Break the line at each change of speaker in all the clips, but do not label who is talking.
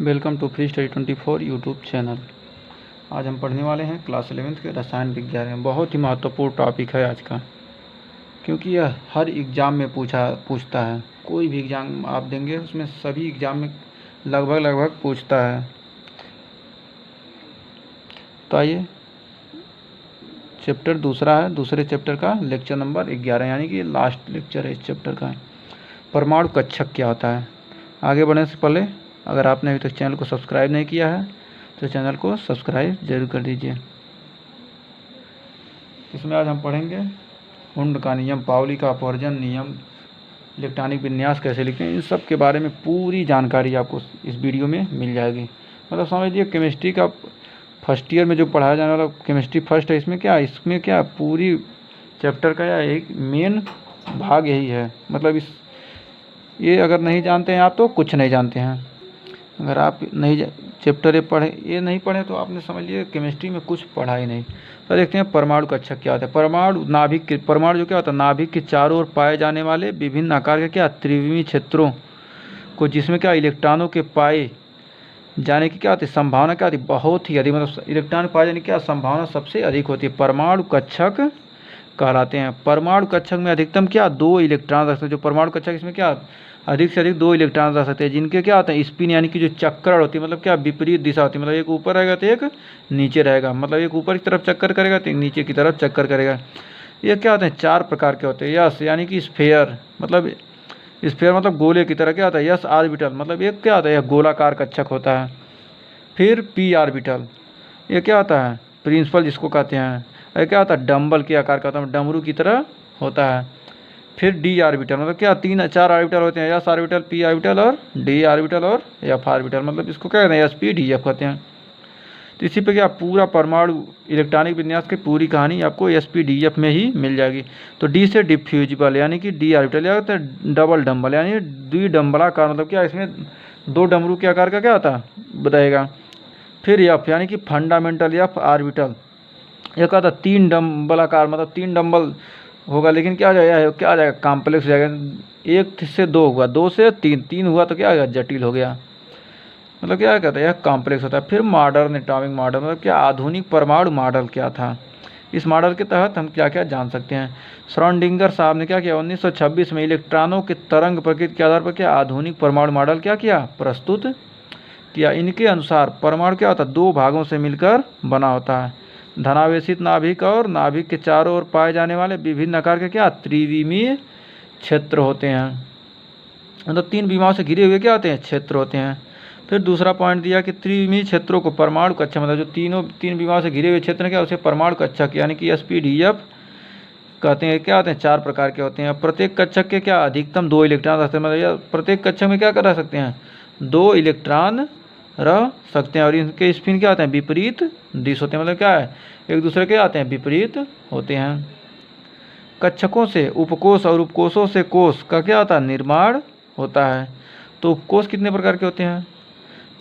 Welcome to free study 24 YouTube channel. आज हम पढ़ने वाले हैं क्लास 11th के रसायन विज्ञान में। बहुत ही महत्वपूर्ण टॉपिक है आज का, क्योंकि यह हर एग्ज़ाम में पूछता है। कोई भी एग्ज़ाम आप देंगे उसमें सभी एग्ज़ाम में लगभग पूछता है। तो आइए, चैप्टर दूसरा है, दूसरे चैप्टर का लेक्चर नंबर 11, यानी कि लास्ट लेक्चर है इस चैप्टर का। परमाणु कक्षक क्या होता है। आगे बढ़ने से पहले अगर आपने अभी तक चैनल को सब्सक्राइब नहीं किया है तो चैनल को सब्सक्राइब जरूर कर दीजिए। इसमें आज हम पढ़ेंगे हुंड का नियम, पाउली का अपवर्जन नियम, इलेक्ट्रॉनिक विन्यास कैसे लिखते हैं, इन सब के बारे में पूरी जानकारी आपको इस वीडियो में मिल जाएगी। मतलब समझ लीजिए केमिस्ट्री का फर्स्ट ईयर में जो पढ़ाया जाने वाला केमिस्ट्री फर्स्ट है, इसमें क्या पूरी चैप्टर का एक मेन भाग यही है। मतलब ये अगर नहीं जानते हैं आप तो कुछ नहीं जानते हैं। अगर आप नहीं चैप्टर ये नहीं पढ़े तो आपने समझ लिया केमिस्ट्री में कुछ पढ़ा ही नहीं। तो देखते हैं परमाणु कक्षक क्या होता है। परमाणु जो क्या होता है, नाभिक के चारों ओर पाए जाने वाले विभिन्न आकार के त्रिविमीय क्षेत्रों को, जिसमें इलेक्ट्रॉनों के पाए जाने की होती है संभावना होती है बहुत ही अधिक। मतलब इलेक्ट्रॉन पाए जाने की संभावना सबसे अधिक होती है, परमाणु कक्षक कहलाते हैं। परमाणु कक्षक में अधिकतम 2 इलेक्ट्रॉन रख सकते हैं। जो परमाणु कक्षक इसमें अधिक से अधिक 2 इलेक्ट्रॉन रख सकते हैं, जिनके होते हैं स्पिन, यानी कि जो चक्कर होती है, मतलब विपरीत दिशा होती है। मतलब एक ऊपर रहेगा तो एक नीचे रहेगा, मतलब एक ऊपर की तरफ चक्कर करेगा तो एक नीचे की तरफ चक्कर करेगा। ये होते हैं 4 प्रकार के होते हैं। यस यानी कि स्फेयर, मतलब गोले की तरह होता है। यस ऑर्बिटल, मतलब एक होता है, यह गोलाकार कक्षक होता है। फिर पी ऑर्बिटल, ये होता है प्रिंसिपल जिसको कहते हैं। यह होता है डम्बल के आकार का होता है, डमरू की तरह होता है। फिर डी ऑर्बिटल, मतलब 4 ऑर्बिटल होते हैं, एस ऑर्बिटल, पी ऑर्बिटल और डी ऑर्बिटल और एफ ऑर्बिटल। मतलब इसको कहते हैं एस पी डी एफ कहते हैं। तो इसी पे पूरा परमाणु इलेक्ट्रॉनिक विन्यास की पूरी कहानी आपको एस पी डी एफ में ही मिल जाएगी। तो डी से डिफ्यूजिबल, यानी कि डी ऑर्बिटल, या होता है डबल डम्बल, यानी द्विडम्बलाकार, मतलब इसमें 2 डमरू के आकार का होता है बताएगा। फिर एफ, यानी कि फंडामेंटल एफ ऑर्बिटल, यह कहता है 3 डम्बलाकार, मतलब 3 डम्बल होगा, लेकिन क्या आ जाएगा कॉम्प्लेक्स हो जाएगा। 1 से 2 हुआ, 2 से 3 हुआ तो क्या आ गया जटिल हो गया। मतलब क्या कहता है यह कॉम्प्लेक्स होता है। फिर मॉडर्न एटॉमिक मॉडल, मतलब आधुनिक परमाणु मॉडल क्या था। इस मॉडल के तहत हम क्या क्या जान सकते हैं। श्रोडिंगर साहब ने क्या किया, 1926 में इलेक्ट्रॉनों के तरंग प्रकृति के आधार पर आधुनिक परमाणु मॉडल किया प्रस्तुत किया। इनके अनुसार परमाणु होता है 2 भागों से मिलकर बना होता है, धनावेशित नाभिक और नाभिक के चारों ओर पाए जाने वाले विभिन्न आकार के त्रिविमीय क्षेत्र होते हैं। मतलब 3 विमाओं से घिरे हुए होते हैं क्षेत्र होते हैं। फिर दूसरा पॉइंट दिया कि त्रिविमीय क्षेत्रों को परमाणु कक्षक, मतलब जो 3 विमाओं से घिरे हुए क्षेत्र उसे परमाणु कक्षक यानी कि एस पी डी एफ कहते हैं। होते हैं 4 प्रकार के होते हैं। प्रत्येक कक्षक के अधिकतम 2 इलेक्ट्रॉन रखते हैं। मतलब प्रत्येक कक्षक में क्या कर सकते हैं, 2 इलेक्ट्रॉन रह सकते हैं। और इनके स्पिन होते हैं विपरीत दिश होते हैं, मतलब एक दूसरे के हैं विपरीत होते हैं। कक्षकों से उपकोष और उपकोषों से कोष का होता है निर्माण होता है। तो उपकोष कितने प्रकार के होते हैं,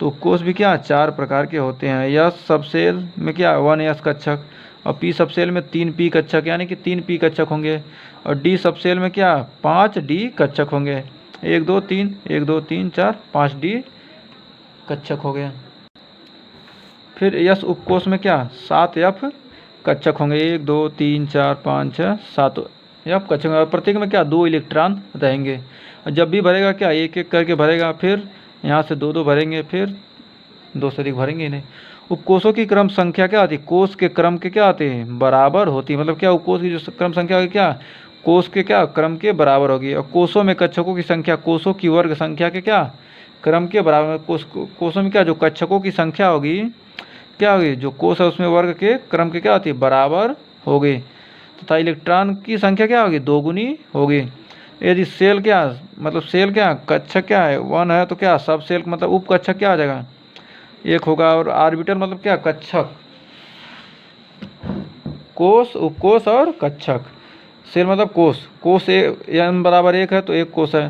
तो उपकोष भी 4 प्रकार के होते हैं। यस सबसेल में 1 एस कक्षक, और पी सबसेल में 3 पी कक्षक, यानी कि 3 पी कक्षक होंगे। और डी सबसेल में 5 डी कक्षक होंगे। 1 2 3 1 2 3 4 5 डी कक्षक हो गए। फिर यस उपकोष में 7 एफ कक्षक होंगे। 1 2 3 4 5 6 7 एफ कक्षक होंगे। प्रत्येक में 2 इलेक्ट्रॉन रहेंगे। और जब भी भरेगा एक एक करके भरेगा, फिर यहाँ से 2 2 भरेंगे, फिर 2 से अधिक भरेंगे नहीं। उपकोषों की क्रम संख्या होती है, कोष के क्रम के आते हैं बराबर होती है। मतलब उपकोष की जो क्रम संख्या होगी कोष के क्रम के बराबर होगी। और कोषों में कक्षकों की संख्या कोषों की वर्ग संख्या के क्रम के बराबर। कोषों में जो कक्षकों की संख्या होगी होगी, जो कोष है उसमें वर्ग के क्रम के होती है बराबर होगी, तथा इलेक्ट्रॉन की संख्या होगी 2 गुनी होगी। यदि सेल मतलब सेल कक्षक है 1 है, तो सब सेल मतलब उप कक्षक आ जाएगा 1 होगा। और ऑर्बिटल मतलब कक्षक, कोष, उपकोष और कक्षक। सेल मतलब कोष n बराबर 1 है तो 1 कोष है।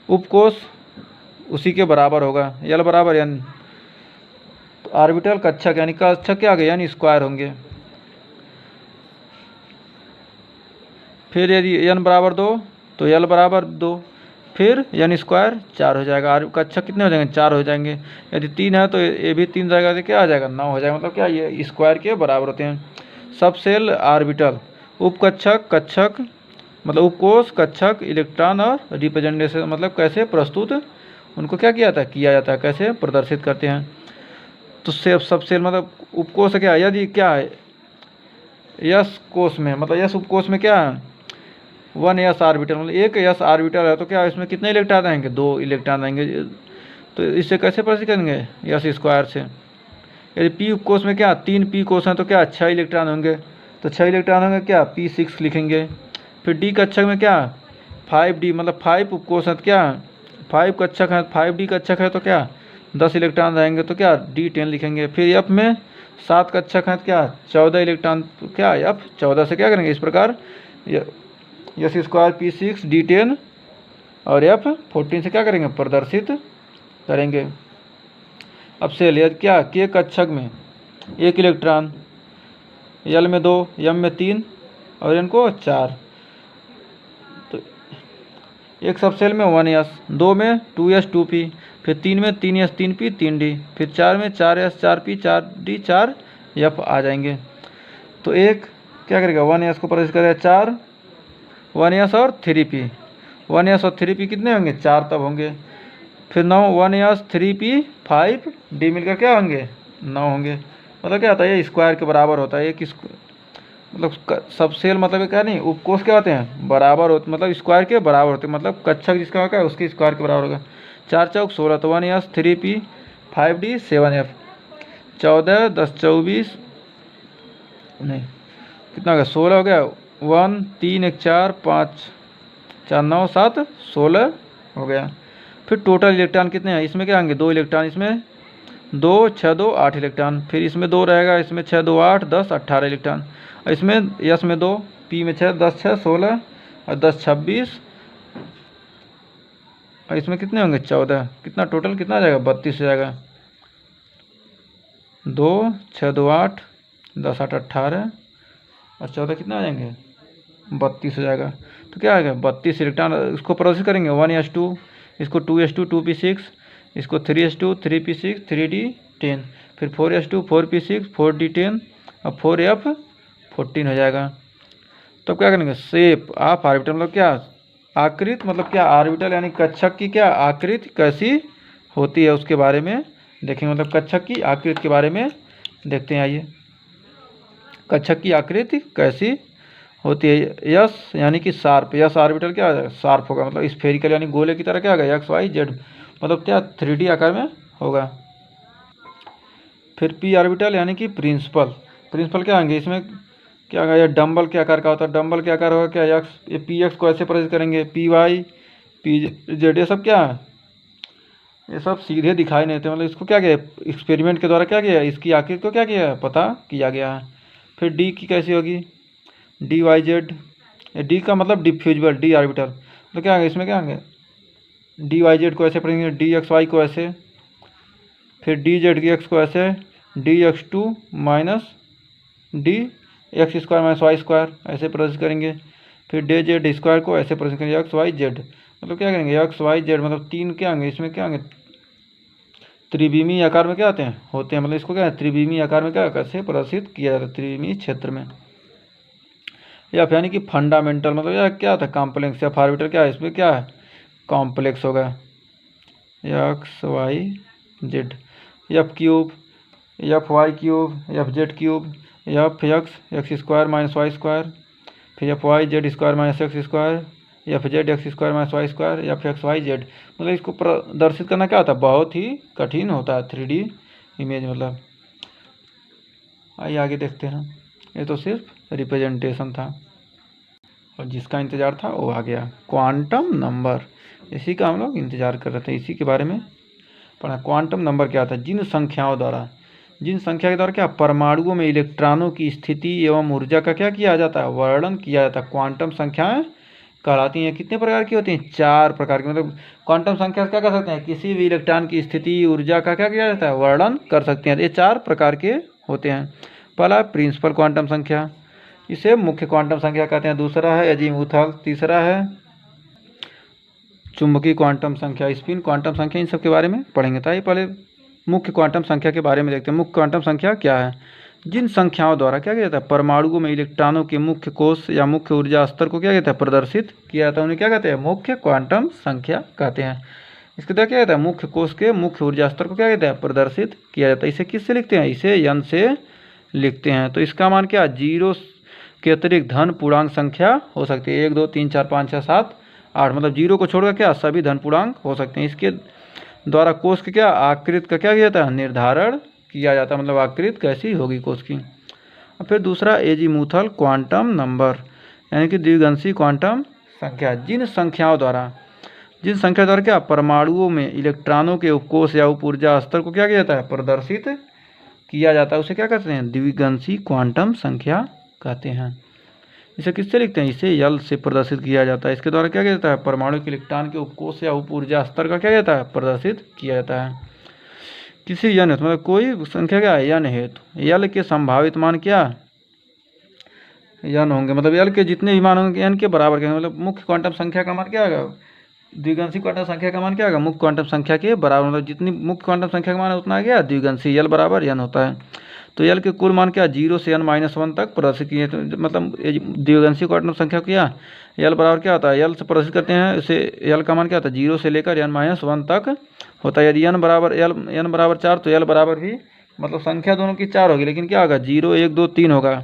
उपकोष उसी के बराबर होगा, l बराबर n। तो ऑर्बिटल कक्षक यानी कक्षक आ गए यानी स्क्वायर होंगे। फिर यदि n बराबर 2 तो l बराबर 2। फिर n स्क्वायर 4 हो जाएगा। आर कक्षक कितने हो जाएंगे? 4 हो जाएंगे। यदि 3 है तो ये भी 3 जाएगा तो क्या आ जाएगा? 9 हो जाएगा। मतलब क्या ये स्क्वायर के बराबर होते हैं। सब सेल ऑर्बिटल, उपकक्षक, कक्षक मतलब उपकोष, कक्षक, इलेक्ट्रॉन और रिप्रेजेंटेशन मतलब कैसे प्रस्तुत उनको क्या किया जाता है? किया जाता है। कैसे प्रदर्शित करते हैं? तो सब सेल मतलब उपकोष क्या है? यदि क्या है यस कोष में, मतलब यस उपकोष में क्या है? 1 यस ऑर्बिटल, मतलब एक यस ऑर्बिटल है तो क्या इसमें कितने इलेक्ट्रॉन आएंगे? 2 इलेक्ट्रॉन आएंगे। तो इससे कैसे प्रदर्शित करेंगे? यस स्क्वायर से। यदि पी उपकोष में क्या 3 पी कोष हैं तो क्या 6 इलेक्ट्रॉन होंगे। तो 6 इलेक्ट्रॉन होंगे क्या P6 लिखेंगे। फिर डी कक्षक में क्या 5D मतलब 5 उपकोष है तो क्या 5 कक्षक है, 5D कक्षक है तो क्या 10 इलेक्ट्रॉन रहेंगे तो क्या D10 लिखेंगे। फिर एफ में 7 कक्षक है तो क्या 14 इलेक्ट्रॉन, तो क्या एफ 14 से क्या करेंगे? इस प्रकार यस स्क्वायर P6 D10 और एफ 14 से क्या करेंगे? प्रदर्शित करेंगे। अब सेल यदि क्या के कक्षक में 1 इलेक्ट्रॉन, एल में 2, एम में 3 और एन को 4, तो एक सब सेल में 1s, 2 में 2s 2p, फिर 3 में 3s 3p 3d, फिर 4 में 4s 4p 4d 4f आ जाएंगे। तो एक क्या करेगा 1s को प्रदर्शित करेगा 4, 1s और 3p, 1s और 3p कितने होंगे? 4 तब होंगे। फिर 9 1s 3p 5d मिलकर क्या होंगे? 9 होंगे। मतलब क्या होता है? ये स्क्वायर के बराबर होता है। एक मतलब सब सेल मतलब क्या नहीं उपकोष क्या होते हैं? बराबर होते, मतलब स्क्वायर के बराबर होते हैं। मतलब कक्षक जिसका होगा उसके स्क्वायर के बराबर होगा। 4 चौक 16, तो 1s 3p 5d 7f, 14 10 24 नहीं कितना हो गया? 16 हो गया। 1 3 1 4 5 4 9 7 16 हो गया। फिर टोटल इलेक्ट्रॉन कितने हैं? इसमें क्या होंगे? 2 इलेक्ट्रॉन, इसमें 2 6 2 8 इलेक्ट्रॉन, फिर इसमें 2 रहेगा, इसमें 6 2 8 10 18 इलेक्ट्रॉन, और इसमें यस में 2, पी में 6 10 6 16 और 10 26, और इसमें कितने होंगे? 14। कितना टोटल कितना आ जाएगा? 32 हो जाएगा। 2 6 2 8 10 8 18 और 14 कितना आ जाएंगे? 32 हो जाएगा। तो क्या आ गया? 32 इलेक्ट्रॉन। इसको प्रोसेस करेंगे 1s2, इसको 2s2 2p6, इसको 3s2 3p6 3d10, फिर 4s2 4p6 4d10 और 4f 14 हो जाएगा। तो क्या करेंगे? शेप ऑफ ऑर्बिटल मतलब क्या आकृति, मतलब क्या ऑर्बिटल यानी कक्षक की क्या आकृति कैसी होती है उसके बारे में देखेंगे। मतलब कक्षक की आकृति के बारे में देखते हैं। आइए, कक्षक की आकृति कैसी होती है। यस यानी कि शार्प, यस ऑर्बिटल क्या आ जाएगा? शार्प होगा, मतलब स्फेरिकल यानी गोले की तरह क्या होगा? एक्स वाई जेड मतलब क्या 3D आकार में होगा। फिर पी ऑर्बिटल यानी कि प्रिंसिपल, प्रिंसिपल क्या आएंगे? इसमें क्या आएगा? ये डम्बल के आकार का होता है। डम्बल के आकार होगा क्या? एक्स, ये पी एक्स को ऐसे प्रदर्शित करेंगे, पी वाई पी जेड, ये सब क्या है? ये सब सीधे दिखाई नहीं देते। मतलब इसको क्या किया एक्सपेरिमेंट के द्वारा क्या किया? इसकी आकृति को क्या किया पता किया गया है। फिर डी की कैसी होगी? डी वाई जेड, डी का मतलब डिफ्यूजिबल डी ऑर्बिटल, तो क्या आएगा? इसमें क्या आएंगे? डी वाई जेड को ऐसे पढ़ेंगे, डी एक्स वाई को ऐसे, फिर डी जेड की एक्स को ऐसे, D X two minus D X square minus Y square ऐसे प्रदर्शित करेंगे। फिर डी जेड स्क्वायर को ऐसे प्रदर्शित करेंगे एक्स वाई जेड, मतलब क्या करेंगे? एक्स वाई जेड मतलब 3 क्या आएंगे? इसमें क्या आएंगे? त्रिविमीय आकार में क्या होते हैं मतलब इसको क्या है? त्रिविमीय आकार में क्या कैसे प्रदर्शित किया जाता है त्रिविमीय क्षेत्र में। या फिर यानी कि फंडामेंटल मतलब यह क्या होता है? कॉम्प्लेक्स या ऑर्बिटल क्या है? इसमें क्या है? कॉम्प्लेक्स होगा। X y z, f cube, f y cube, f z cube, f x x square minus Y square, फिर f y z square minus x square, f z x square minus Y square, f x y z. मतलब इसको प्रदर्शित करना क्या होता है? बहुत ही कठिन होता है 3D इमेज मतलब। आइए आगे देखते हैं। ये तो सिर्फ रिप्रेजेंटेशन था और जिसका इंतज़ार था वो आ गया, क्वांटम नंबर। इसी का हम लोग इंतज़ार कर रहे थे, इसी के बारे में पढ़ा। क्वांटम नंबर क्या था? जिन संख्या के द्वारा क्या परमाणुओं में इलेक्ट्रॉनों की स्थिति एवं ऊर्जा का क्या किया जाता है? वर्णन किया जाता है। क्वांटम संख्याएं कहलाती हैं। कितने प्रकार की होती हैं? 4 प्रकार की। मतलब क्वांटम संख्या क्या कर सकते हैं? किसी भी इलेक्ट्रॉन की स्थिति ऊर्जा का क्या किया जाता है? वर्णन कर सकते हैं। ये 4 प्रकार के होते हैं। पहला प्रिंसिपल क्वांटम संख्या, इसे मुख्य क्वांटम संख्या कहते हैं। दूसरा है अजीमुथल, तीसरा है चुंबकीय क्वांटम संख्या, स्पिन क्वांटम संख्या, इन सब के बारे में पढ़ेंगे। तो आइए पहले मुख्य क्वांटम संख्या के बारे में देखते हैं। मुख्य क्वांटम संख्या क्या है? जिन संख्याओं द्वारा क्या किया जाता है, परमाणुओं में इलेक्ट्रॉनों के मुख्य कोष या मुख्य ऊर्जा स्तर को क्या कहते हैं, प्रदर्शित किया जाता है, उन्हें क्या कहते हैं, मुख्य क्वांटम संख्या कहते हैं। इसके द्वारा क्या कहता है, मुख्य कोष के मुख्य ऊर्जा स्तर को क्या कहते हैं, प्रदर्शित किया जाता है। इसे किससे लिखते हैं? इसे n से लिखते हैं। तो इसका मान क्या, 0 के अतिरिक्त धन पूर्णांक संख्या हो सकती है। 1 2 3 4 5 6 7 8, मतलब 0 को छोड़कर क्या सभी धन पूर्णांक हो सकते हैं। इसके द्वारा कोष के क्या आकृति का क्या किया जाता है, निर्धारण किया जाता है, मतलब आकृति कैसी होगी कोष की। और फिर दूसरा एजीमुथल क्वांटम नंबर, यानी कि द्विगंशी क्वांटम संख्या। जिन संख्या द्वारा क्या परमाणुओं में इलेक्ट्रॉनों के उपकोष या उप ऊर्जा स्तर को क्या किया जाता है, प्रदर्शित किया जाता है, उसे क्या कहते हैं, द्विगंशी क्वांटम संख्या कहते हैं। इसे किससे लिखते हैं? इसे यल से प्रदर्शित किया जाता है। इसके द्वारा क्या किया जाता है, परमाणु के इलेक्ट्रॉन के उपकोष या उप ऊर्जा स्तर का क्या जाता है, प्रदर्शित किया जाता है। किसी यन हेतु, मतलब कोई संख्या क्या है, यन हेतु यल के संभावित मान क्या यन होंगे, मतलब यल के जितने भी मान होंगे यन के बराबर के, मतलब मुख्य क्वांटम संख्या का मान क्या होगा, द्विगंशी क्वांटम संख्या का मान क्या होगा, मुख्य क्वांटम संख्या के बराबर, मतलब जितनी मुख्य क्वांटम संख्या का मान है उतना आ गया द्विगंशी, यल बराबर यन होता है। तो यल के कुल मान क्या 0 से n-1 तक प्रदर्शित किए, तो मतलब द्विगंशी क्वांटम संख्या क्या यल बराबर क्या होता है, यल से प्रदर्शित करते हैं। इसे यल का मान क्या होता है, 0 से लेकर n-1 तक होता है। यदि n बराबर 4 तो यल बराबर भी, मतलब संख्या दोनों की 4 होगी, लेकिन क्या होगा 0 1 2 3 होगा।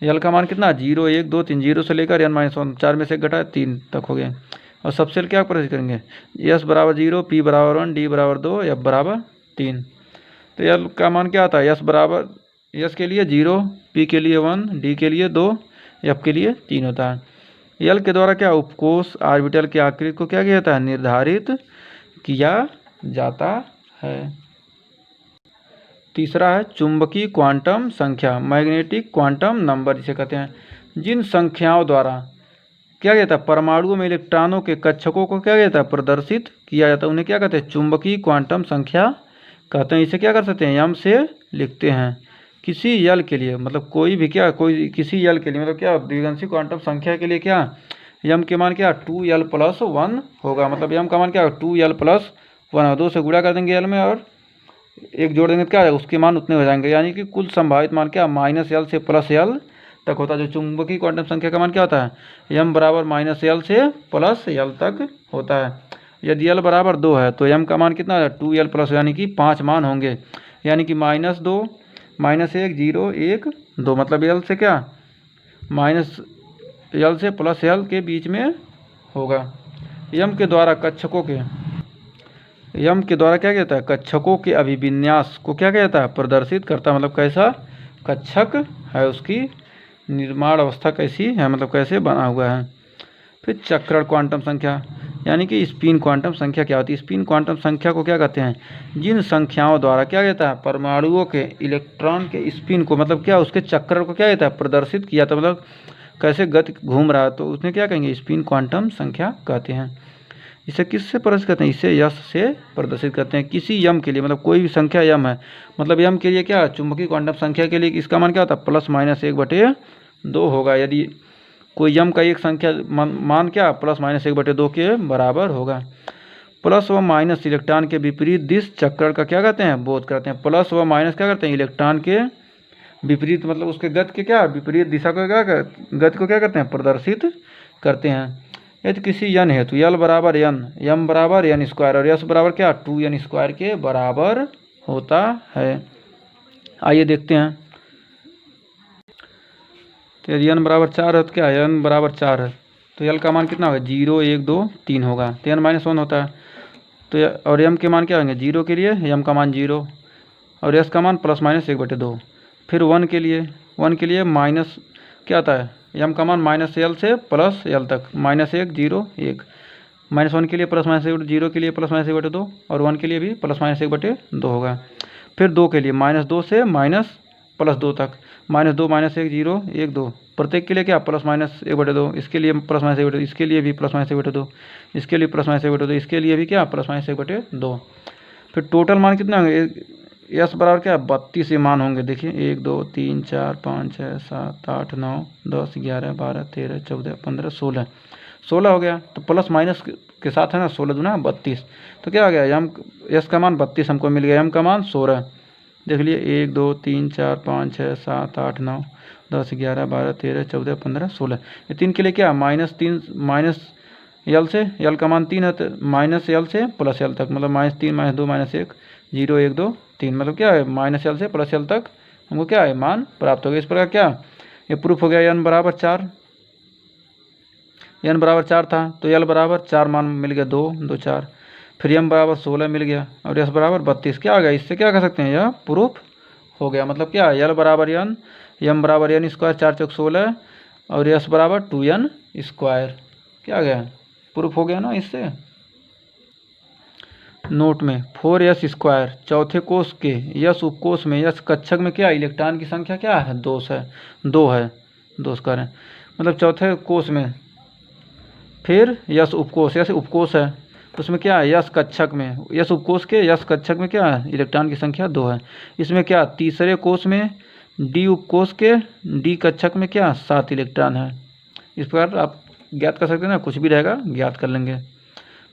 यल का मान कितना 0 1 2 3, 0 से लेकर n-1, 4 में से घटा 3 तक हो गए। और सबसे क्या प्रदर्शित करेंगे, s बराबर 0, p बराबर 1, d बराबर 2, f बराबर 3। तो यल का मान क्या आता है, s के लिए 0, p के लिए 1, d के लिए 2, f के लिए 3 होता है। यल के द्वारा क्या उपकोष ऑर्बिटल की आकृति को क्या किया जाता है, निर्धारित किया जाता है। तीसरा है चुंबकीय क्वांटम संख्या, मैग्नेटिक क्वांटम नंबर जिसे कहते हैं। जिन संख्याओं द्वारा क्या कहता है, परमाणुओं में इलेक्ट्रॉनों के कक्षकों को क्या कहता है, प्रदर्शित किया जाता है, उन्हें क्या कहते हैं, चुंबकीय क्वांटम संख्या कहते हैं। इसे क्या कर सकते हैं, m से लिखते हैं। किसी यल के लिए, मतलब कोई भी क्या किसी यल के लिए, मतलब क्या द्विगंशी क्वांटम संख्या के लिए क्या m के मान क्या 2l+1 होगा, मतलब m का मान क्या 2l+1, 2 से गुणा कर देंगे l में और एक जोड़ देंगे तो क्या है, उसके मान उतने हो जाएंगे। यानी कि कुल संभावित मान क्या -l से +l तक होता है। जो चुंबकीय क्वांटम संख्या का मान क्या होता है, m बराबर -l से +l तक होता है। यदि l बराबर 2 है तो m का मान कितना है 2l+, यानी कि 5 मान होंगे, यानी कि -2 -1 0 1 2, मतलब l से क्या -l से +l के बीच में होगा। m के द्वारा क्या कहता है, कक्षकों के अभिविन्यास को क्या कहता है, प्रदर्शित करता है, मतलब कैसा कक्षक है, उसकी निर्माण अवस्था कैसी है, मतलब कैसे बना हुआ है। फिर चक्रण क्वांटम संख्या, यानी कि स्पिन क्वांटम संख्या क्या होती है। स्पिन क्वांटम संख्या को क्या कहते हैं, जिन संख्याओं द्वारा क्या कहता है, परमाणुओं के इलेक्ट्रॉन के स्पिन को, मतलब क्या उसके चक्रण को क्या कहता है, प्रदर्शित किया था, मतलब कैसे गति घूम रहा है, तो उसने क्या कहेंगे, स्पिन क्वांटम संख्या कहते हैं। इसे किससे प्रदर्शित करते हैं, इसे यश से प्रदर्शित करते हैं। किसी यम के लिए, मतलब कोई भी संख्या यम है, मतलब यम के लिए क्या चुंबकीय क्वांटम संख्या के लिए इसका मान क्या होता है, +-1/2 होगा। यदि कोई यम का एक संख्या मान क्या +-1/2 के बराबर होगा। प्लस व माइनस इलेक्ट्रॉन के विपरीत दिश चक्रण का क्या कहते हैं, बोध करते हैं। प्लस व माइनस क्या करते हैं, इलेक्ट्रॉन के विपरीत, मतलब उसके गति के क्या विपरीत दिशा को गति को क्या करते हैं, प्रदर्शित करते हैं। यदि किसी यन हेतु यल बराबर यन, यम बराबर n स्क्वायर और यस बराबर क्या 2n² के बराबर होता है। आइए देखते हैं। तो यदि n बराबर 4 है तो क्या n बराबर 4 है तो यल का मान कितना होगा 0 1 2 3 होगा, तो n-1 होता है। तो और m के मान क्या होंगे, 0 के लिए m का मान 0 और s का मान +-1/2। फिर 1 के लिए माइनस क्या आता है, m का मान -l से +l तक, -1 0 1, -1 के लिए +-1/2, 0 के लिए +-1/2 और 1 के लिए भी +-1/2 होगा। फिर 2 के लिए -2 से -+2 तक, -2 -1 0 1 2, प्रत्येक के लिए क्या +-1/2, इसके लिए +-1/2, इसके लिए भी +-1/2, इसके लिए +-1/2, इसके लिए भी क्या +-1/2। फिर टोटल मान कितना होंगे, यस बराबर क्या 32 मान होंगे। देखिए 1 2 3 4 5 6 7 8 9 10 11 12 13 14 15 16 हो गया। तो प्लस माइनस के साथ है ना, 16 दूना 32। तो क्या आ गया, यम एस का मान 32 हमको मिल गया, एम का मान 16। देख लिए 1 2 3 4 5 6 7 8 9 10 11 12 13 14 15 16। ये 3 के लिए क्या, -3 माइनस यल से, यल का मान 3 है तो माइनस यल से प्लस यल तक, मतलब -3 -2 -1 0 1 2 3, मतलब क्या है माइनस यल से प्लस यल तक हमको क्या है मान प्राप्त हो गया। इस प्रकार क्या ये प्रूफ हो गया, n बराबर 4, n बराबर 4 था तो l बराबर 4 मान मिल गया, 2 2 4। फिर m बराबर 16 मिल गया और s बराबर 32। क्या आ गया, इससे क्या कर सकते हैं, यह प्रूफ हो गया। मतलब क्या, l बराबर n, m बराबर n स्क्वायर 4 चौक 16 और s बराबर 2n स्क्वायर। क्या आ गया, प्रूफ हो गया ना इससे। नोट में 4s स्क्वायर चौथे कोष के यस उपकोष में यस कक्षक में क्या इलेक्ट्रॉन की संख्या क्या है, 2 है, 2 करें मतलब चौथे कोष में। फिर यस उपकोष, यस उपकोष है तो उसमें क्या है, यस कक्षक में, यस उपकोष के यस कक्षक में क्या है इलेक्ट्रॉन की संख्या 2 है। इसमें क्या तीसरे कोष में डी उपकोष के डी कक्षक में क्या 7 इलेक्ट्रॉन है। इस प्रकार आप ज्ञात कर सकते हैं ना, कुछ भी रहेगा ज्ञात कर लेंगे।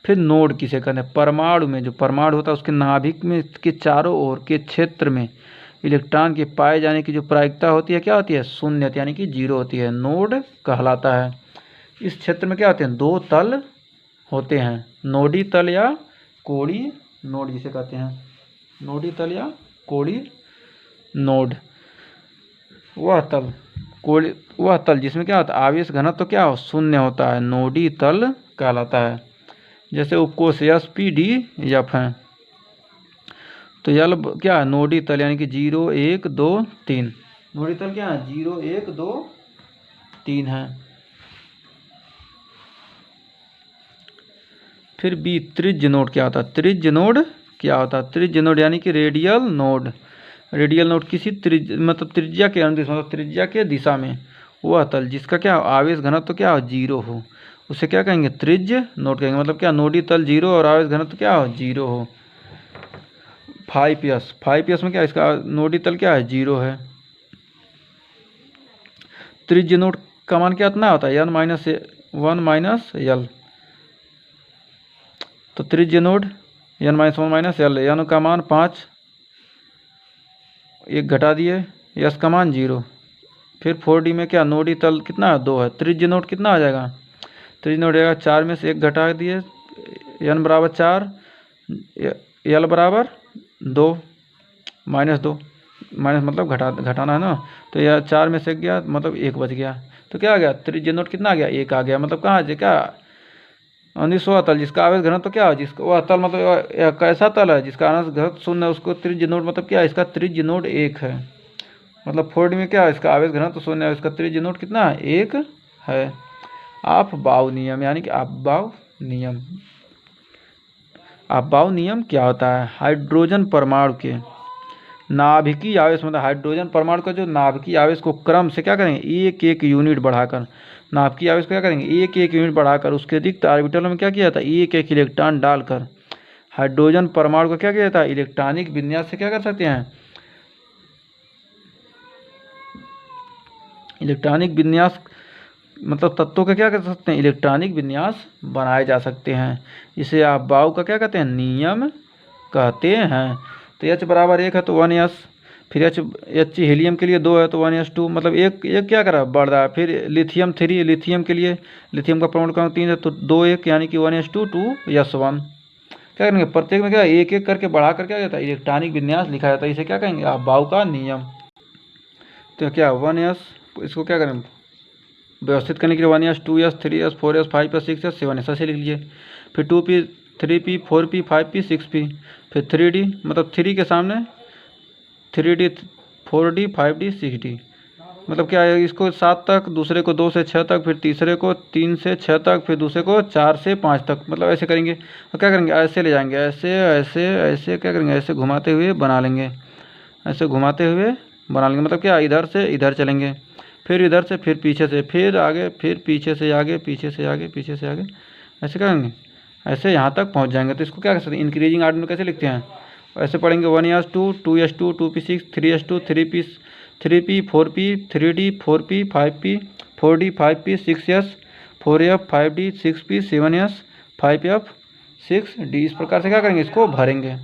फिर नोड किसे करने, परमाणु में, जो परमाणु होता है उसके नाभिक में के चारों ओर के क्षेत्र में इलेक्ट्रॉन के पाए जाने की जो प्रायिकता होती है क्या होती है, शून्य यानी कि 0 होती है, नोड कहलाता है। इस क्षेत्र में क्या होते हैं, 2 तल होते हैं, नोडी तल या कोड़ी नोड जिसे कहते हैं, नोडी तल या कोड़ी नोड। वह तल जिसमें क्या होता है आवेश घनत्व तो क्या हो शून्य होता है, नोडी तल कहलाता है। जैसे उपकोष एस पी डी एफ है तो यल क्या है नोडी तल यानी कि 0 1 2 3, नोडी तल क्या है 0 1 2 3 है। फिर बी त्रिज्य नोड क्या होता है, त्रिज्य नोड क्या होता है, त्रिज्य नोड यानी कि रेडियल नोड। रेडियल नोड किसी मतलब त्रिज्या के अनुदिश मतलब त्रिज्या के दिशा में वह तल जिसका क्या आवेश घनत्व तो क्या हो 0 हो, उसे क्या कहेंगे त्रिज्य नोड कहेंगे। मतलब क्या नोडी तल 0 और आवेश घनत्व क्या हो 0 हो। 5s में क्या इसका नोडी तल क्या है 0 है। त्रिज्य नोड का मान क्या इतना होता है n-1 माइनस यल, तो त्रिज्य नोड n-1 माइनस यल, n का मान 5 1 घटा दिए, s का मान 0। फिर 4d में क्या नोडी तल कितना है 2 है, त्रिज्य नोड कितना आ जाएगा, त्रिज्य नोड आएगा 4 में से 1 घटा दिए, n बराबर 4 l बराबर 2 -2 माइनस मतलब घटाना है ना, तो यह 4 में से गया मतलब 1 बच गया। तो क्या आ गया त्रिज्य नोड कितना आ गया 1 आ गया। मतलब कहाँ क्या वह तल जिसका आवेश घनत्व तो क्या है जिसका वह तल मतलब कैसा तल है जिसका आवेश घनत्व 0 है उसको त्रिज्य नोड मतलब क्या है इसका त्रिज्य नोड 1 है। मतलब 4d में क्या है इसका आवेश घनत्व 0 है, इसका त्रिज्य नोड कितना है 1 है। आपबाउ नियम यानी कि आपबाउ नियम, आपबाउ नियम क्या होता है, हाइड्रोजन परमाणु के नाभिकीय आवेश मतलब हाइड्रोजन परमाणु का जो नाभिकीय आवेश को क्रम से क्या करेंगे 1 यूनिट बढ़ाकर, नाभिकीय आवेश को क्या करेंगे 1 यूनिट बढ़ाकर उसके रिक्त ऑर्बिटलों में क्या किया जाता है 1 इलेक्ट्रॉन डालकर हाइड्रोजन परमाणु का क्या किया जाता है इलेक्ट्रॉनिक विन्यास से क्या कर सकते हैं, इलेक्ट्रॉनिक विन्यास मतलब तत्वों का क्या कर सकते हैं इलेक्ट्रॉनिक विन्यास बनाए जा सकते हैं। इसे आप बाउ का क्या कहते हैं नियम कहते हैं। तो H बराबर 1 है तो 1s, फिर H हीलियम के लिए 2 है तो 1s2 मतलब एक क्या कर रहा है बढ़ रहा है। फिर लिथियम 3, लिथियम के लिए लिथियम का परमाणु क्रमांक 3 है तो 2 1 यानी कि 1s2 2s1। क्या करेंगे प्रत्येक में क्या एक करके बढ़ा कर क्या जाता है इलेक्ट्रॉनिक विन्यास लिखा जाता है, इसे क्या कहेंगे आप बाउ का नियम। तो क्या 1s इसको क्या करें व्यवस्थित करने के लिए 1s 2s 3s 4s 5s 6s 7s ऐसे लिख लीजिए। फिर 2p 3p 4p 5p 6p, फिर 3d मतलब 3 के सामने 3d 4d 5d 6d मतलब क्या है इसको 7 तक, दूसरे को 2 से 6 तक, फिर तीसरे को 3 से 6 तक, फिर दूसरे को 4 से 5 तक मतलब ऐसे करेंगे। और क्या करेंगे ऐसे ले जाएंगे ऐसे ऐसे ऐसे क्या करेंगे ऐसे घुमाते हुए बना लेंगे, ऐसे घुमाते हुए बना लेंगे। मतलब क्या इधर से इधर चलेंगे, फिर इधर से, फिर पीछे से, फिर आगे, फिर पीछे से आगे, पीछे से आगे, पीछे से आगे, ऐसे करेंगे ऐसे यहाँ तक पहुँच जाएंगे। तो इसको क्या कर सकते हैं इंक्रीजिंग आर्डर में कैसे लिखते हैं ऐसे पढ़ेंगे 1s2 2s2 2p6 3s2 3p 3p 4p 3d 4p 5p 4d 5p 6s 4f 5d 6p 7s 5f6d। इस प्रकार से क्या करेंगे, इसको भरेंगे।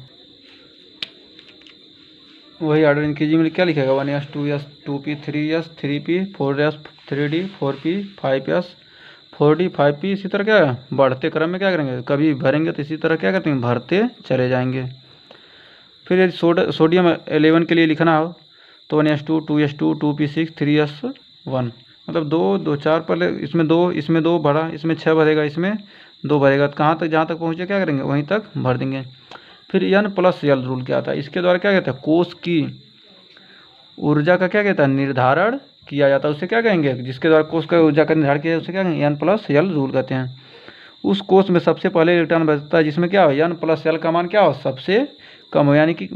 वही ऑर्डर इंक्रीजिंग में क्या लिखेगा, 1s 2s 2p 3s 3p 4s 3d 4p 5s 4d 5p। इसी तरह क्या बढ़ते क्रम में क्या करेंगे, कभी भरेंगे तो इसी तरह क्या करते हैं, भरते चले जाएंगे। फिर यदि सोडियम 11 के लिए लिखना हो तो 1s2 2s2 2p6 3s1, मतलब 2 4 पहले इसमें 2 भरा, इसमें 6 भरेगा, इसमें 2 भरेगा, तो कहाँ तक, जहाँ तक पहुँचे क्या करेंगे, वहीं तक भर देंगे। फिर N+L रूल क्या आता है, इसके द्वारा क्या कहता है, कोष की ऊर्जा का क्या कहता है, निर्धारण किया जाता है। उसे क्या कहेंगे, जिसके द्वारा कोष का ऊर्जा का निर्धारण किया जाता है उसे क्या कहेंगे, N+L रूल कहते हैं। उस कोष में सबसे पहले इलेक्ट्रॉन बचता है जिसमें क्या हो, N+L का मान क्या हो, सबसे कम हो। यानी कि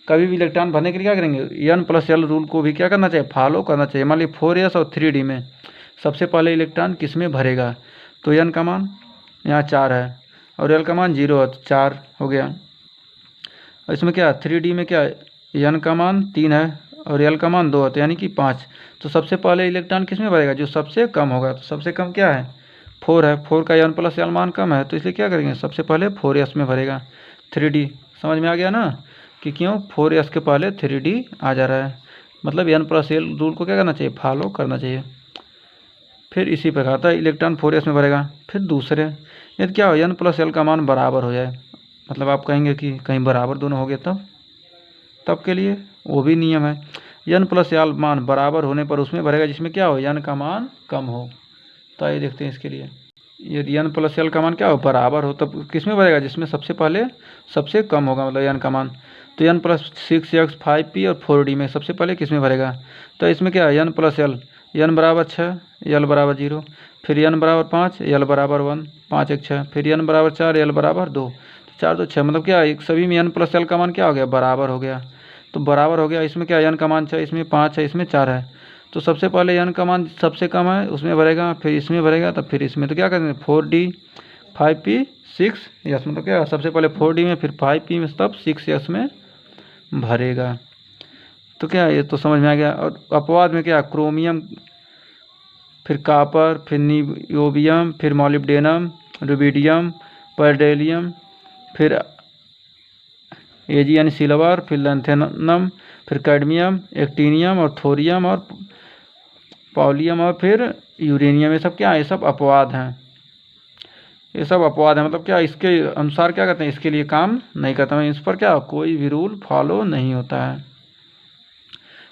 कभी भी इलेक्ट्रॉन भरने के लिए क्या करेंगे, N+L रूल को भी क्या करना चाहिए, फॉलो करना चाहिए। मान लीजिए 4s और 3d में सबसे पहले इलेक्ट्रॉन किस में भरेगा, तो N का मान यहाँ 4 है और L का मान 0 है, तो 4 हो गया। और इसमें क्या 3d में क्या N का मान 3 है और L का मान 2 है, तो यानी कि 5। तो सबसे पहले इलेक्ट्रॉन किस में भरेगा, जो सबसे कम होगा। तो सबसे कम क्या है, 4 है, 4 का N+L मान कम है, तो इसलिए क्या करेंगे, सबसे पहले 4s में भरेगा। 3d समझ में आ गया ना, कि क्यों 4s के पहले 3d आ जा रहा है, मतलब N+L रूल को क्या करना चाहिए, फॉलो करना चाहिए। फिर इसी प्रकार था इलेक्ट्रॉन 4s में भरेगा। फिर दूसरे यदि क्या हो, N+L का मान बराबर हो जाए, मतलब आप कहेंगे कि कहीं बराबर दोनों हो गए, तब के लिए वो भी नियम है। N+L मान बराबर होने पर उसमें भरेगा जिसमें क्या हो, N का मान कम हो। तो आइए देखते हैं इसके लिए। यदि N+L का मान क्या हो, बराबर हो, तब किस में भरेगा, जिसमें सबसे पहले सबसे कम होगा, मतलब N का मान। तो N+6x 5p और 4d में सबसे पहले किस में भरेगा, तो इसमें क्या है, N+L, N बराबर 6 L बराबर 0, फिर N बराबर 5 L बराबर 1 5 1 6, फिर N बराबर 4 L बराबर 2, 4 2 6, मतलब क्या एक सभी में N+L का मान क्या हो गया, बराबर हो गया। तो बराबर हो गया, इसमें क्या N का मान 6, इसमें 5 है, इसमें 4 है, तो सबसे पहले N का मान सबसे कम है उसमें भरेगा, फिर इसमें भरेगा, तब फिर इसमें। तो क्या करेंगे, 4d 5p 6s, मतलब क्या सबसे पहले 4d में, फिर 5p में, तब 6s में भरेगा। तो क्या ये तो समझ में आ गया। और अपवाद में क्या, क्रोमियम, फिर कापर, फिर नियोबियम, फिर मॉलिब्डेनम, रुबिडियम, पर्डेलियम, फिर एजी यानी सिल्वर, फिर लैंथेनम, फिर कैडमियम, एक्टिनियम और थोरियम और पॉलियम और फिर यूरेनियम, ये सब क्या है, ये सब अपवाद हैं। ये सब अपवाद है, मतलब क्या इसके अनुसार क्या करते हैं, इसके लिए काम नहीं करता है, इस पर क्या कोई भी रूल फॉलो नहीं होता है।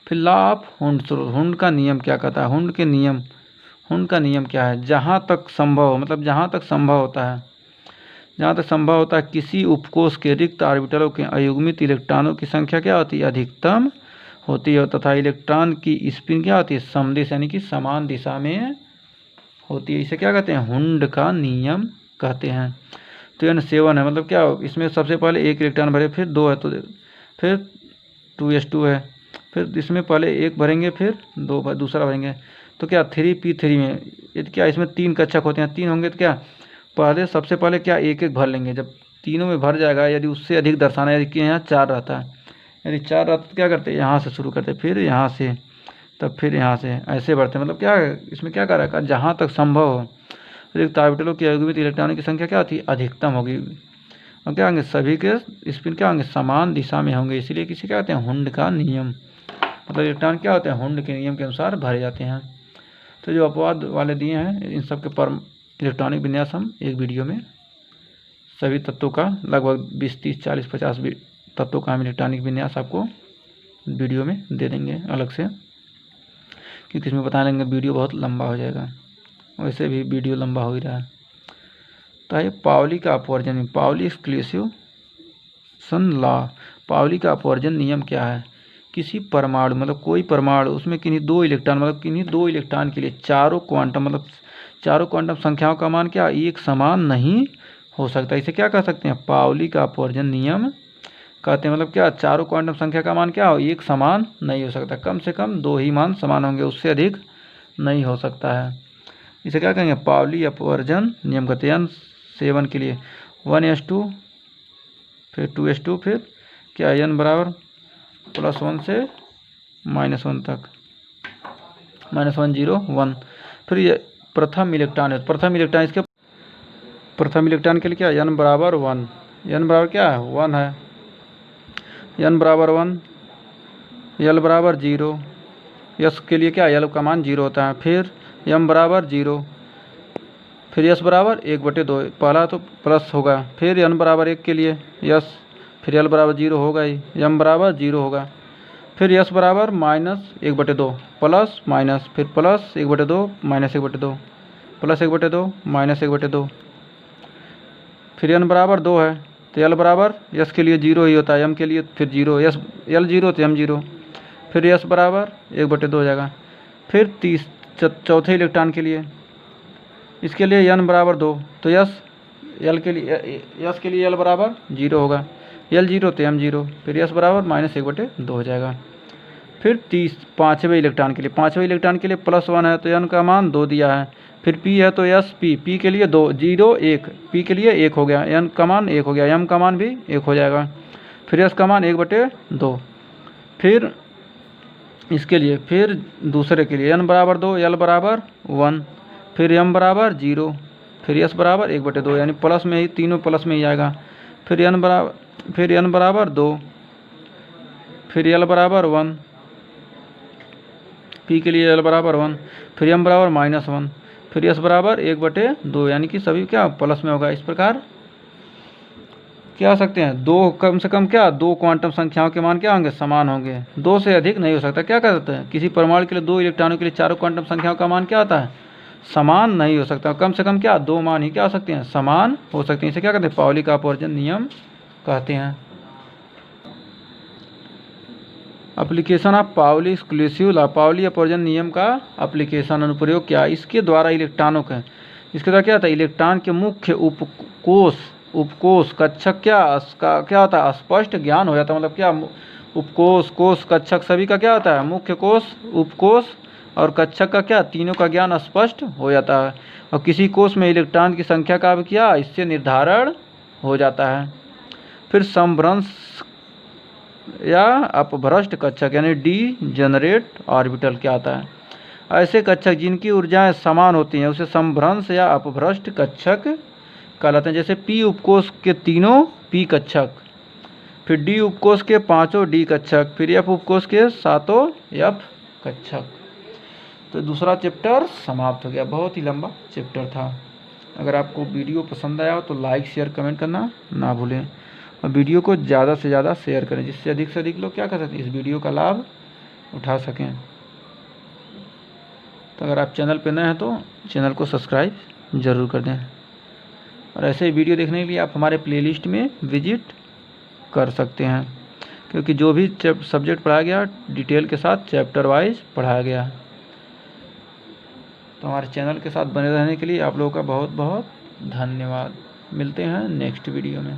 फिर लॉ ऑफ हुंड, हुंड का नियम क्या कहता है, हुंड का नियम क्या है, जहाँ तक संभव हो, मतलब जहाँ तक संभव होता है किसी उपकोष के रिक्त ऑर्बिटलों के अयुग्मित इलेक्ट्रॉनों की संख्या क्या होती है, अधिकतम होती है, तथा इलेक्ट्रॉन की स्पिन क्या होती है, समदिश यानी कि समान दिशा में होती है। इसे क्या कहते हैं, हुंड का नियम कहते हैं। तो N7 है, मतलब क्या इसमें सबसे पहले एक इलेक्ट्रॉन भरे, फिर 2 है, तो फिर 2s2 है, फिर इसमें पहले एक भरेंगे, फिर 2 दूसरा भरेंगे, तो क्या 3p3 में यदि क्या इसमें 3 कक्षक होते हैं, 3 होंगे, तो क्या पहले सबसे पहले क्या एक एक भर लेंगे, जब तीनों में भर जाएगा, यदि उससे अधिक दर्शाना है, यदि कि यहाँ 4 रहता है, यदि 4 रहता तो क्या करते हैं, यहाँ से शुरू करते, फिर यहाँ से, तब फिर यहाँ से, ऐसे बढ़ते, मतलब क्या इसमें क्या कर रहा है, जहाँ तक संभव हो रिक्त ऑर्बिटलों की अयुग्मित इलेक्ट्रॉनों की संख्या क्या होती है, अधिकतम होगी, और क्या होंगे, सभी के स्पिन क्या होंगे, समान दिशा में होंगे, इसीलिए किसे क्या कहते हैं, हुंड का नियम। मतलब इलेक्ट्रॉन क्या होते हैं, हुंड के नियम के अनुसार भरे जाते हैं। तो जो अपवाद वाले दिए हैं इन सब के पर इलेक्ट्रॉनिक विन्यास हम एक वीडियो में सभी तत्वों का लगभग 20 30 40 50 तत्वों का हम इलेक्ट्रॉनिक विन्यास आपको वीडियो में दे देंगे अलग से, क्योंकि इसमें बता देंगे वीडियो बहुत लंबा हो जाएगा, वैसे भी वीडियो लंबा हो ही रहा है। तो ये पाउली का अपवर्जन, पाउली एक्सक्लूसिव लॉ, पाउली का अपवर्जन नियम क्या है, किसी परमाणु, मतलब कोई परमाणु उसमें किन्हीं 2 इलेक्ट्रॉन, मतलब किन्हीं 2 इलेक्ट्रॉन के लिए चारों क्वांटम, मतलब चारों क्वांटम संख्याओं का मान क्या एक समान नहीं हो सकता। इसे क्या कह सकते हैं, पाउली का अपवर्जन नियम कहते हैं। मतलब क्या चारों क्वांटम संख्या का मान क्या हो, एक समान नहीं हो सकता, कम से कम 2 ही मान समान होंगे, उससे अधिक नहीं हो सकता है। इसे क्या कहेंगे, पाउली अपवर्जन नियम कहते हैं। N7 के लिए 1s2 फिर 2s2 फिर क्या N बराबर +1 से -1 तक, -1 0 1, फिर ये प्रथम इलेक्ट्रॉन है, प्रथम इलेक्ट्रॉन इसके प्रथम इलेक्ट्रॉन के लिए क्या n बराबर 1, n बराबर क्या है 1 है, n बराबर 1, l बराबर 0, s के लिए क्या l का मान 0 होता है, फिर m बराबर 0, फिर s बराबर 1/2, पहला तो प्लस होगा, फिर n बराबर 1 के लिए s, फिर l बराबर 0 होगा ही, m बराबर 0 होगा, फिर s बराबर -1/2, प्लस माइनस, फिर प्लस 1/2 -1/2, प्लस 1/2 -1/2, फिर n बराबर 2 है तो l बराबर s के लिए 0 ही होता है, m के लिए फिर 0, s l 0 तो m 0, फिर s बराबर 1/2 हो जाएगा। फिर चौथे इलेक्ट्रॉन के लिए, इसके लिए n बराबर 2 तो s के लिए l बराबर 0 होगा, l 0 तो m 0, फिर s बराबर -1/2 हो जाएगा। फिर पाँचवें इलेक्ट्रॉन के लिए +1 है तो n का मान 2 दिया है, फिर p है तो s p के लिए 2 0 1, p के लिए 1 हो गया, n का मान 1 हो गया, m का मान भी 1 हो जाएगा, फिर s का मान 1/2, फिर इसके लिए, फिर दूसरे के लिए n बराबर 2, l बराबर 1, फिर m बराबर 0, फिर s बराबर 1/2, यानी प्लस में ही, तीनों प्लस में ही आएगा, फिर n बराबर 2, फिर l बराबर 1, p के लिए l बराबर 1, फिर m बराबर -1, फिर s बराबर 1/2, यानी कि सभी क्या प्लस में होगा। इस प्रकार क्या आ सकते हैं, दो कम से कम क्या, दो क्वांटम संख्याओं के मान क्या होंगे, समान होंगे, दो से अधिक नहीं हो सकता। क्या कर सकते हैं, किसी परमाणु के लिए दो इलेक्ट्रॉनों के लिए चारों क्वांटम संख्याओं का मान क्या आता है, समान नहीं हो सकता, कम से कम क्या दो मान ही क्या हो सकते हैं, समान हो सकते हैं। इसे क्या कहते हैं, पाउली का अपवर्जन नियम कहते हैं। Application of Pauli exclusive law, Pauli अपवर्जन नियम का एप्लीकेशन अनुप्रयोग क्या, इसके द्वारा इलेक्ट्रॉनों का, इसके द्वारा क्या होता है, इलेक्ट्रॉन के मुख्य उपकोष कक्षक क्या होता है, स्पष्ट ज्ञान हो जाता है। मतलब क्या, उपकोष कोष कक्षक सभी का क्या होता है, मुख्य कोष उपकोष और कक्षक का क्या, तीनों का ज्ञान स्पष्ट हो जाता है, और किसी कोष में इलेक्ट्रॉन की संख्या का भी क्या इससे निर्धारण हो जाता है। फिर समभ्रंश या अपभ्रष्ट कक्षक यानी डीजेनरेट ऑर्बिटल क्या आता है, ऐसे कक्षक जिनकी ऊर्जाएं समान होती हैं उसे समभ्रंश या अपभ्रष्ट कक्षक कहलाते हैं। जैसे p उपकोष के तीनों p कक्षक, फिर d उपकोष के पांचों d कक्षक, फिर f उपकोष के सातों f कक्षक। तो दूसरा चैप्टर समाप्त हो गया, बहुत ही लंबा चैप्टर था। अगर आपको वीडियो पसंद आया हो तो लाइक शेयर कमेंट करना ना भूलें, और वीडियो को ज़्यादा से ज़्यादा शेयर करें, जिससे अधिक से अधिक लोग क्या कर सकते हैं, इस वीडियो का लाभ उठा सकें। तो अगर आप चैनल पर नए हैं तो चैनल को सब्सक्राइब ज़रूर कर दें, और ऐसे ही वीडियो देखने के लिए आप हमारे प्लेलिस्ट में विजिट कर सकते हैं, क्योंकि जो भी सब्जेक्ट पढ़ाया गया डिटेल के साथ चैप्टर वाइज पढ़ाया गया। तो हमारे चैनल के साथ बने रहने के लिए आप लोगों का बहुत बहुत धन्यवाद। मिलते हैं नेक्स्ट वीडियो में।